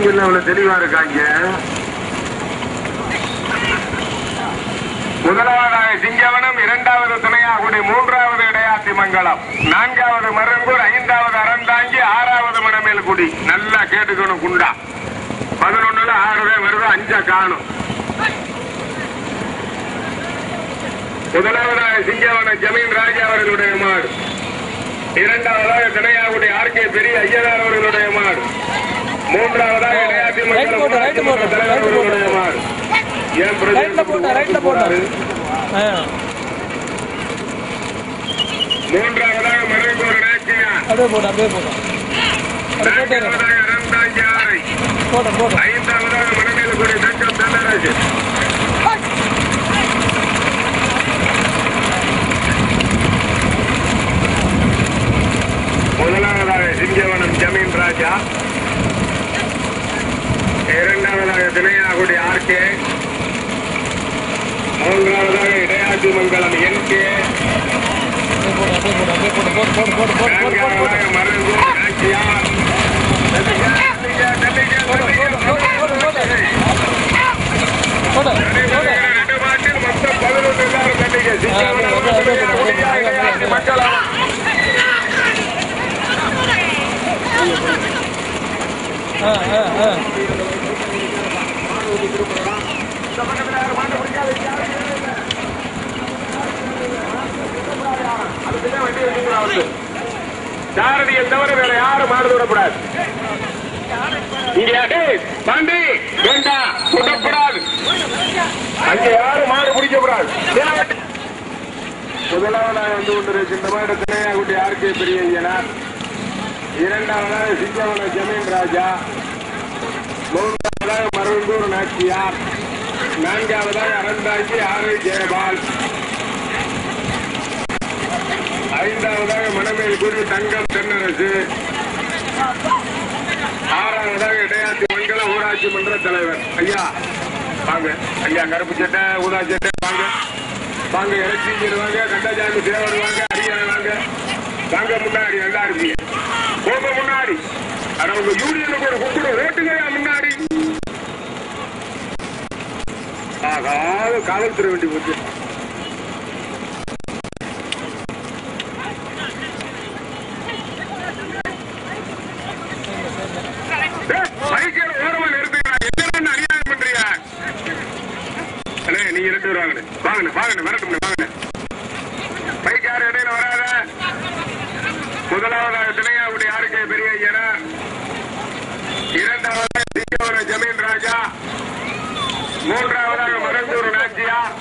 தெளிவா இருக்காங்க. முதலாவதாக சிங்கவனம், இரண்டாவது துணையாகுடி, மூன்றாவது இடையாத்தி மங்கலம், நான்காவது மருங்கூர், ஐந்தாவது அறந்தாங்கி, ஆறாவது மணமேல்குடி. நல்லா கேட்டுக்கணும் குண்டா. 11ல 6 வருது, 5 காணும். முதலாவதாக சிங்கவனம் ஜமீன் ராஜா அவர்களுடைய மாடு, இரண்டாவதாக துணையாகுடி ஆர்கே பெரிய ஐயனார் அவர்களுடைய மாடு, மூன்றாவதாக இடையாத்தி மங்கலம் தலைவர் அவர்களுடைய மாடு. மூன்றாவதாக மருங்கூர் நாச்சியார், அறந்தாங்கி ஆரை, ஐந்தாவதாக மணமேல்குடி தங்கம் தண்டராஜ். முதலாவதாக சிங்கவனம் ஜமீன் ராஜா, இரண்டாவதாக திணையாகுடி ஆர்கே, மூன்றாவதாக இடையாத்தி மங்கலம் என்கே, நான்காவதாக மருங்கூர் நாச்சியார். ரெண்டு மாட்டில் மொத்தம் 11 தண்டிகை. மக்களா சாரதியை தவிர வேற யாரும் மாடு விடக்கூடாது. இங்கே பாண்டி வேண்டாம், விடக்கூடாது. அங்கே யாரும் மாடு பிடிக்கப்படாது. முதலாவதாக வந்து கொண்டிருக்கின்ற திணையாகுடி ஆர்கே பெரிய ஐயனார், இரண்டாவதாக சிங்கவனம் ஜமீன் ராஜா, மூன்றாவதாக மருங்கூர் நாச்சியார், நான்காவதாக அறந்தாங்கி ஆரை ஜெயபால், ஐந்தாவதாக மணமேல்குடி தங்கம் தென்னரசு, ஆறாவதாக இடையாத்தி மங்கலம் ஊராட்சி மன்ற தலைவர். ஐயா வாங்க, ஐயா கருப்பு சட்டை ஊதா சட்டை வாங்க, வாங்க இறச்சி வாங்க, கண்டஜாமி தேவர் வாங்க, அரியானை வாங்க, வாங்க முன்னாடி நல்லா இருப்பீங்க. போக முன்னாடி ஆனா உங்க யூனியனுக்கு ஒரு கூப்பிட ஓட்டுகையா முன்னாடி. காவல்துறை வேண்டி போச்சு. பைக்கில் ஓரமா நிறுத்துக்கிறா, என்ன அநியாயம் பண்றியா? நீங்க 2 பேர் வாங்க, வாங்க வாங்க வரட்டும், வாங்க. பைக் யாரு இடையில வராத. முதலாவதாக திணையாகுடி ஆர்கே பெரிய ஐயனார், இரண்டாவதாக சிங்கவனம் ஜமீன் ராஜா, மூன்றாவதாக மருங்கூர் நாச்சியார்,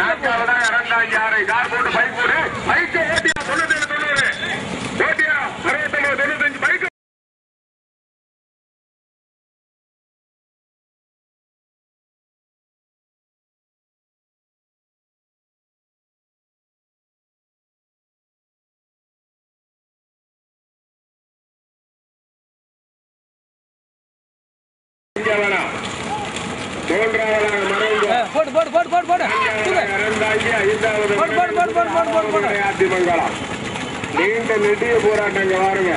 நான்காவதாக அறந்தாங்கி ஆரை. கார் போட்டு பைக் போடு, பைக்கை ஓட்டியா 97 ஓட்டியா 69 95 பைக். மூன்றாவதாக மங்கலம். நீண்ட நெடிய போராட்டங்க வாருங்க.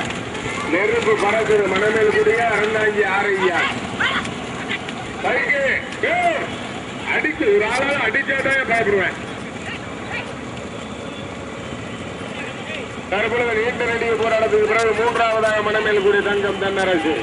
நெருப்பு பறக்குது. மணமேல்குடிய அறந்தாங்கி ஆரையா பைக்கு அடிச்சு ஒரு ஆளால அடிச்சாதான் பயப்படுவேன். தற்பொழுது நீண்ட நெடிய போராட்டத்துக்கு பிறகு மூன்றாவதாக மணமேல்குடி தங்கம் தென்னரசு.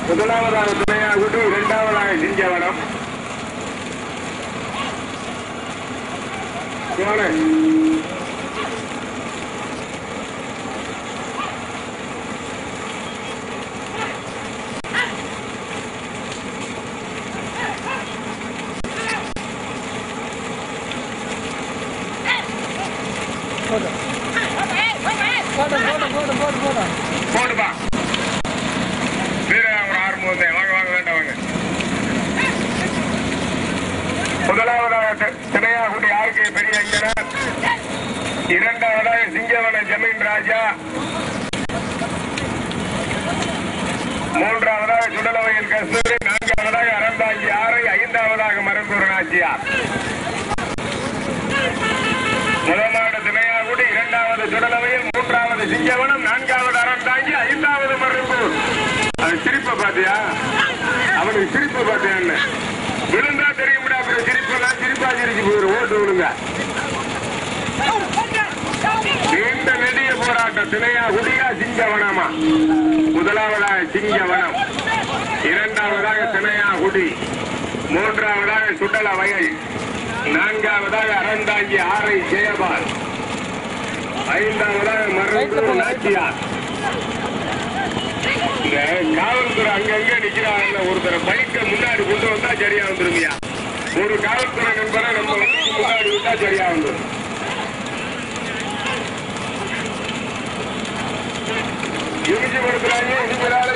முதலாவதாக துணையாகுடி, இரண்டாவதாக சிங்கவனம். ராஜா, மூன்றாவதாக சுடலவையில் கஸ்தூரி, நான்காவதாக அறந்தாங்கி ஆரை, ஐந்தாவதாக மருந்தூர் நாச்சியார். முதலாவது திணையாகுடி, இரண்டாவது சுடலவையில், மூன்றாவது சிங்கவனம், நான்காவது அறந்தாங்கி, ஐந்தாவது மருந்தூர். அது சிரிப்பை பாத்தியா? அவனுக்கு சிரிப்பு பாத்தியான்னு விழுந்தா தெரியும்டா. அப்புறம் சிரிப்பெல்லாம் சிரிப்பா சிரிச்சு போயிரு. ஓட்டு விழுங்க. நீண்ட நெடிய போராட்டம். திணையாகுடியா சிங்கவனமா? முதலாவதாக சிங்கவனம், இரண்டாவதாக திணையாகுடி, மூன்றாவதாக சுடல வயல், நான்காவதாக அறந்தாங்கி ஆரை ஜெயபால், ஐந்தாவதாக மருந்தூர் நாச்சியார். இந்த காவல்துறை அங்கங்க நிக்கிறாங்க. ஒருத்தர் பைக்கை முன்னாடி கொண்டு வந்தா சரியா வந்துருமியா. ஒரு காவல்துறை நண்பரை நம்ம வண்டிக்கு முன்னாடி விட்டா சரியா வந்துடும். இடிச்சு படுத்துறாங்க. இடிக்கிறால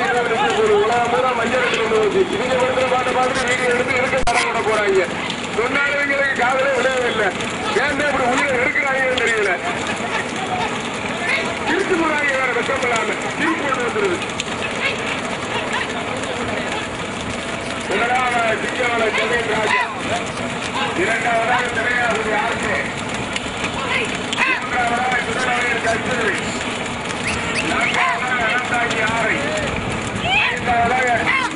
ஒரு உலகம் பூரா மஞ்சள் கொண்டு வந்து இடிஞ்ச படுத்துற பாட்டை பார்த்துட்டு வீடியோ எடுத்து இருக்க தரம் விட போறாங்க. சொன்னாலுங்களுக்கு காதலே விடவில்லை. ஏன் இப்படி உயிரை எடுக்கிறாங்கன்னு தெரியல. திருச்சி போறாங்க. வேற வெக்கம் இல்லாம திருப்பி கொண்டு வந்துருது. முதலாவதாக சிங்கவன ஜமீன் ராஜா, இரண்டாவதாக திணையாகுடி ஆர்கே, மூன்றாவதாக சுடலவையில் கஸ்தூரி, நான்காவதாக அறந்தாங்கி ஆரை, ஐந்தாவதாக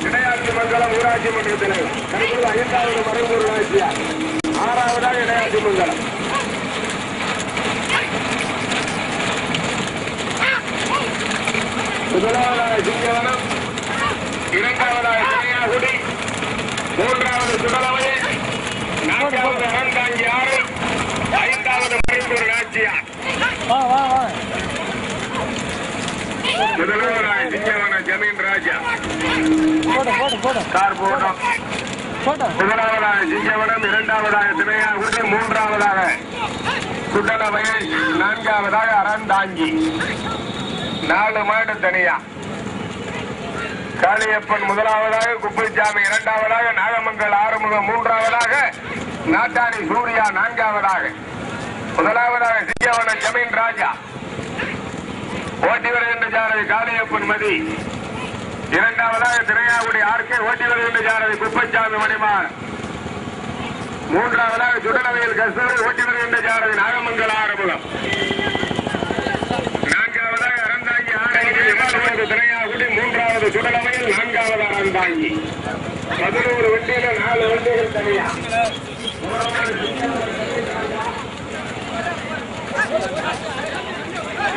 இடையாட்சி மங்கலம் ஊராட்சி மன்ற தலைவர், கடைசியில் ஐந்தாவது மருந்தூர் நாச்சியார், ஆறாவதாக இடையாட்சி மங்கலம். முதலாவதாக சிங்கவனம், இரண்டாவதாக திணையாகுடி, மூன்றாவது சுடலவையில், நான்காவது அறந்தாங்கி ஆறு, ஐந்தாவது மருந்தூர் நாச்சியார். முதலாவதாக சிங்கவன ஜமீன் ராஜா, கார் போட்டோம். முதலாவதாக சிங்கவனம், இரண்டாவதாக திணையாகுடி, மூன்றாவதாக சுடலவையில், நான்காவதாக அறந்தாங்கி. 4 மாடு தனியா. காளியப்பன் முதலாவதாக, குப்பைசாமி இரண்டாவதாக, நாகமங்கல் ஆறுமுகம் மூன்றாவதாக, நாட்டாணி சூர்யா நான்காவதாக. முதலாவதாக சிங்கவன ஜமீன் ராஜா, ஓட்டி வருகின்ற சாரதி காளியப்பன் மதி, இரண்டாவதாக திணையாகுடி ஆர்கே, ஓட்டி வருகின்ற சாரதி குப்பைசாமி மணிமார், மூன்றாவதாக சுடலவையில் கஸ்தூரி, ஓட்டி வருகின்ற சாரதி நாகமங்கல் ஆறுமுகம், நான்காவதாக அறந்தாங்கி ஆறு, திணையாகுடி, மூன்றாவது சுடலவையில், நான்காவது அறந்தாங்கி. 11 வண்டியில 4 வண்டிகள் தனியா.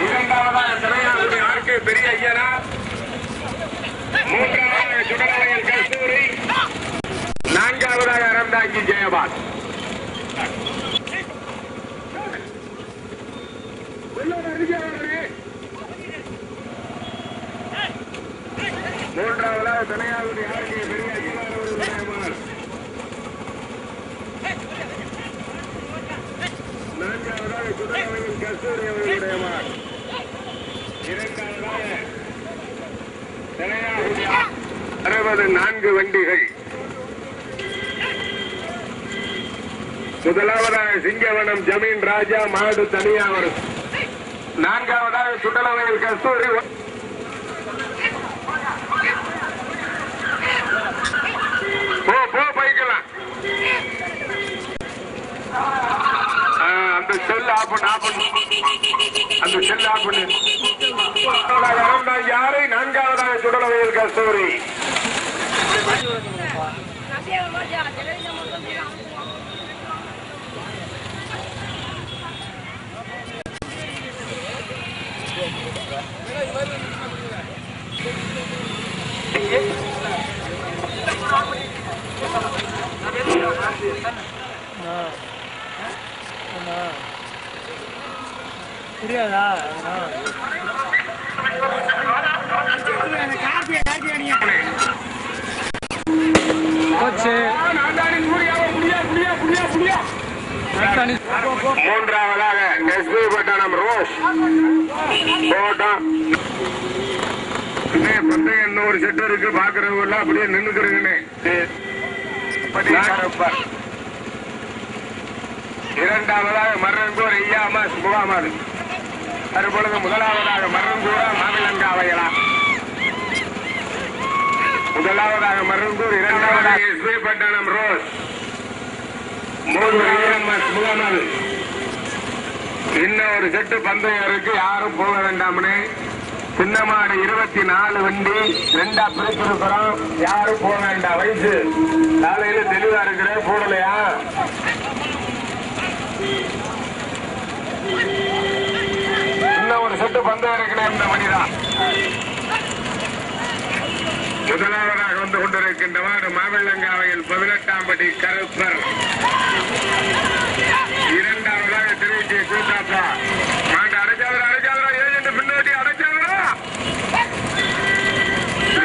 இரண்டாவதாக திணையாகுடி ஆர்கே பெரிய ஐயனா, மூன்றாவதாக சுடலவையில் கஸ்தூரி, நான்காவதாக அறந்தாங்கி ஜெயபால். மூன்றாவதாக திணையாகுடி ஆர்கே பெரிய ஐயனார், நான்காவதாக சுடலவையில் கஸ்தூரி அவர்களுடைய மகன், இரண்டாவதாக திணையாகுடி 64 வண்டிகள். முதலாவதாக சிங்கவனம் ஜமீன் ராஜா, மாடு தனியா வரும். நான்காவதாக சுடலவையில் கஸ்தூரி, பைக்கலாம். அந்த செல் ஆஃப் பண்ணு, அந்த செல் ஆஃப் பண்ணு. யாரை? நான்காவதாக சுடலவையில் கஸ்தூரி. புரியாதா? மூன்றாவதாக எஸ்பி பட்டணம் ரோஸ் போட்டோம். இன்னொரு செட்டு இருக்கு, பாக்குறவங்க அப்படியே நின்னுக்குறீங்கன்னு. இரண்டாவதாக மரணங்கோர் ஐயாமா முகாமாடு. தற்பொழுது முதலாவதாக மருந்தூரா மாவிலங்காவையலா? முதலாவதாக மருந்தூர், இரண்டாவதாக எஸ்பி பட்டணம் ரோஸ், முகமல். இன்னும் ஒரு செட்டு பந்தயம் இருக்கு, யாரும் போக வேண்டாம்னு. சின்னமாடு 24 வண்டி 2 பிரிச்சிருக்கிறோம், யாரும் போக வேண்டாம். வயசு காலையில தெளிவா இருக்கிற போடலையா? இன்னும் ஒரு செட்டு பந்தயம் இருக்கிற இந்த மணிதான். முதலாவதாக வந்து கொண்டிருக்கின்றவர் மாவிலங்காவையில் 18ஆம் படி கருப்பர். இரண்டாவதாக திருச்சி கூட்டாப்பா. மாட்டு அடைச்சாவரா ஏஜென்ட் பின்னாடி அடைச்சாவரா.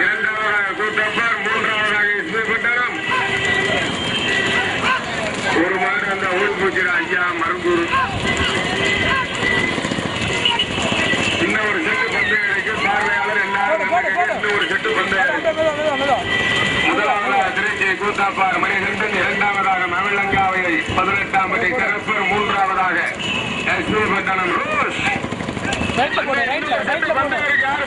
இரண்டாவதாக கூட்டப்பார், மூன்றாவதாக இஸ்மி பட்டணம். ஒரு மாடு அந்த ஊர் பூச்சிர ஐயா மருந்தூர். இன்னும் ஒரு செட்டு பந்தயம் இருக்கு, பார்வையாளர் எல்லாரும் ஒரு செட்டு பந்தயம். முதலாவதாக திருச்சி கூத்தாப்பார் மணிகண்டன், இரண்டாவதாக மாவிலங்காவையில் 18ஆம் படி கருப்பர், மூன்றாவதாக எஸ்பி பட்டணம் ரோஸ். இன்னும் ஒரு செட்டு பந்தயம் இருக்கு, யாரு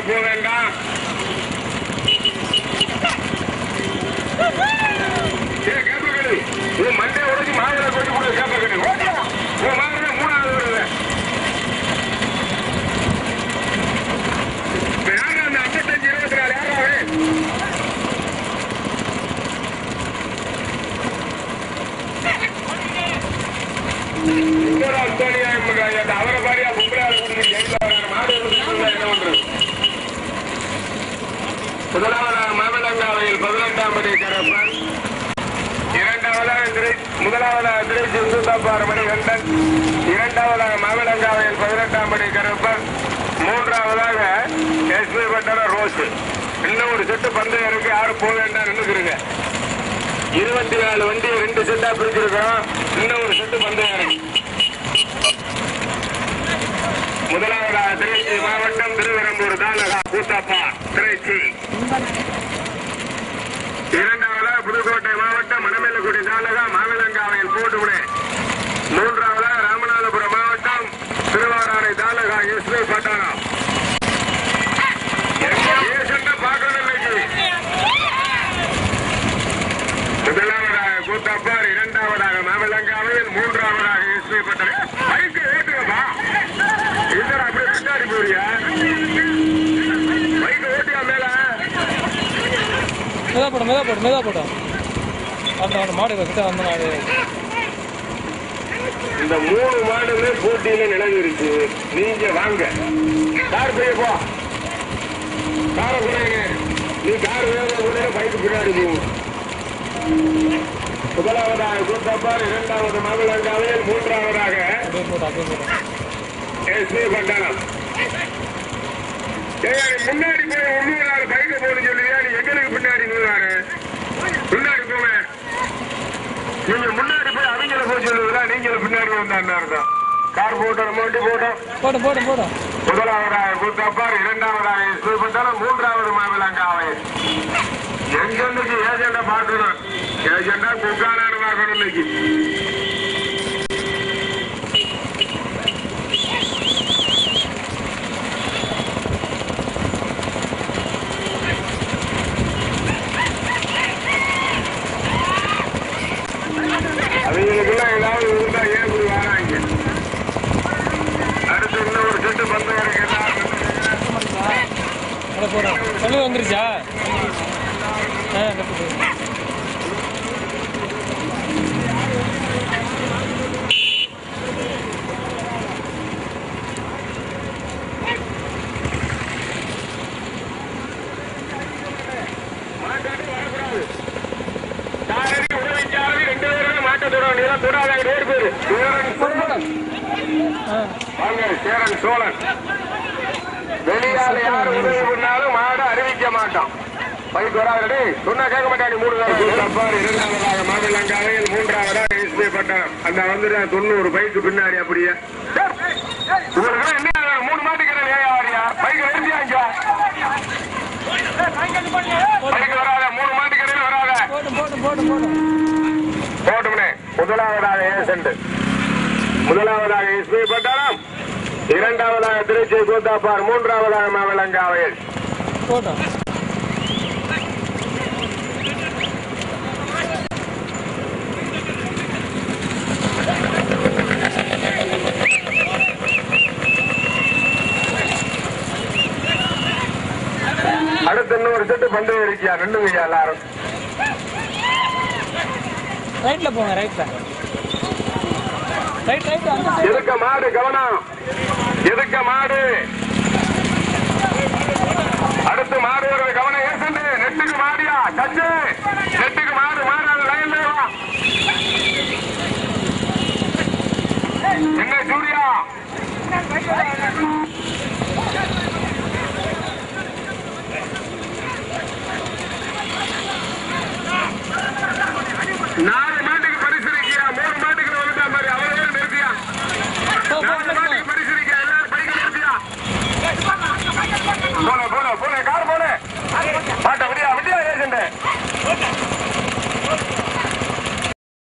போக வேண்டாம். மண்டே உடச்சி மாவில கொண்டு கொடு கேப்பக்கடி. மாதிரி 3வது வருது. யாரு அந்த 55 24 யாராவது? அவரை பாரியா முதலாவதாக மாவிலங்காவையில் 18ஆம் படி கரப்பன், முதலாவதாக திருச்சி கூத்தாப்பார் மணிகண்டன், இரண்டாவதாக மாவிலங்காவையில் 18ஆம் படி கரப்பன், மூன்றாவதாக எஸ்பி பட்டணம் ரோஸ். இன்னும் ஒரு செட்டு பந்தயம் இருக்கு, யாரும் போக வேண்டாம் நின்னுக்குறீங்க. 24 வண்டி 2 செட்டா பிரிச்சிருக்கிறோம். இன்னும் ஒரு செட்டு பந்தயம் இருக்கு. முதலாவதாக திருச்சி மாவட்டம் திருவரம்பூர் தாலுகா கூத்தாப்பா திருச்சி. இரண்டாவதாக புதுக்கோட்டை மாவட்டம் மணமேலக்குடி தாலுகா மாவிலங்காவையில் போட்டுமுனை. மூன்றாவதாக ராமநாதபுரம் மாவட்டம் திருவாரானை தாலுகா எஸ்பி பட்டணம். முதலாவதாக கூத்தாப்பார், இரண்டாவதாக மாவிலங்காவையில், மூன்றாவதாக எஸ்பி பட்டணம். பைக்கு ஓட்டுவா இதர் அப்படி பின்னாடி போறியா? பைக்கு ஓட்டியா மேல மெதா போட்டோம். அந்த மாடு அந்த மாடு. இந்த 3 மாடுமே போட்டியில நிலவிருக்கு. நீங்க வாங்க, கார் போய் போ, கார குறைங்க. நீ கார் வேக பைக்கு பின்னாடி போகும். முதலாவதாக கூத்தாப்பார், இரண்டாவது மாவிலங்காவையில், மூன்றாவதாக எஸ்பி பட்டணம். முன்னாடி போய் 100 பைக்க போன்னு சொல்லுவியா? நீ எங்களுக்கு பின்னாடி நீவாரு பின்னாடி போங்க. நீங்க முன்னாடி போய் அவங்கள போய் சொல்லுவீங்களா? நீங்களும் பின்னாடி வந்தான்னு அர்த்தம். கார் போட்டோம், வண்டி போட்டோம். முதலாவதாக கூத்தாப்பார், இரண்டாவதாக எஸ்பி பட்டணம், மூன்றாவது மாவிலங்காவை. எங்களுக்கு ஏஜெண்டா பார்க்கணும். ஏஜெண்டா குக்கானான்னு பார்க்கணும். இன்னைக்கு அவங்களுக்குலாம் ஏதாவது இருந்தா ஏன் இப்படி வராங்க? அடுத்து இன்னும் ஒரு செட்டு பந்தம் இருக்கு. வந்துருச்சா? சேரன் சோழன் வெளியால யாரு உதவி பண்ணாலும் மாடு அறிவிக்க மாட்டோம். பைக் வராது சொன்னா கேட்க மாட்டாங்க. 3 இரண்டாவதாக மாவிலங்காவையில், மூன்றாவதாக எஸ்பி பட்டணம். அந்த வந்து 90 பைக்கு பின்னாடி. அப்படியே என்ன 3 மாட்டுக்கிறேன் ஏரியா பைக் எழுந்தியாங்க. பைக் வராத 3 மாட்டுக்கிறேன் வராத. போட்டும்னே. முதலாவதாக ஏசென்ட், முதலாவதாக எஸ்பி பட்டாளம், இரண்டாவதாக திருச்சி கூத்தாப்பார், மூன்றாவதாக மாவிளங்காவையில். அடுத்த இன்னொரு செட்டு பந்தயம் இருக்கியா, நின்றுங்கய்யா எல்லாரும். ரைட்ல போங்க, ரைட்ல. எதுக்க மாடு, கவனம், எதுக்க மாடு. அடுத்து மாடு வருது, கவனம்.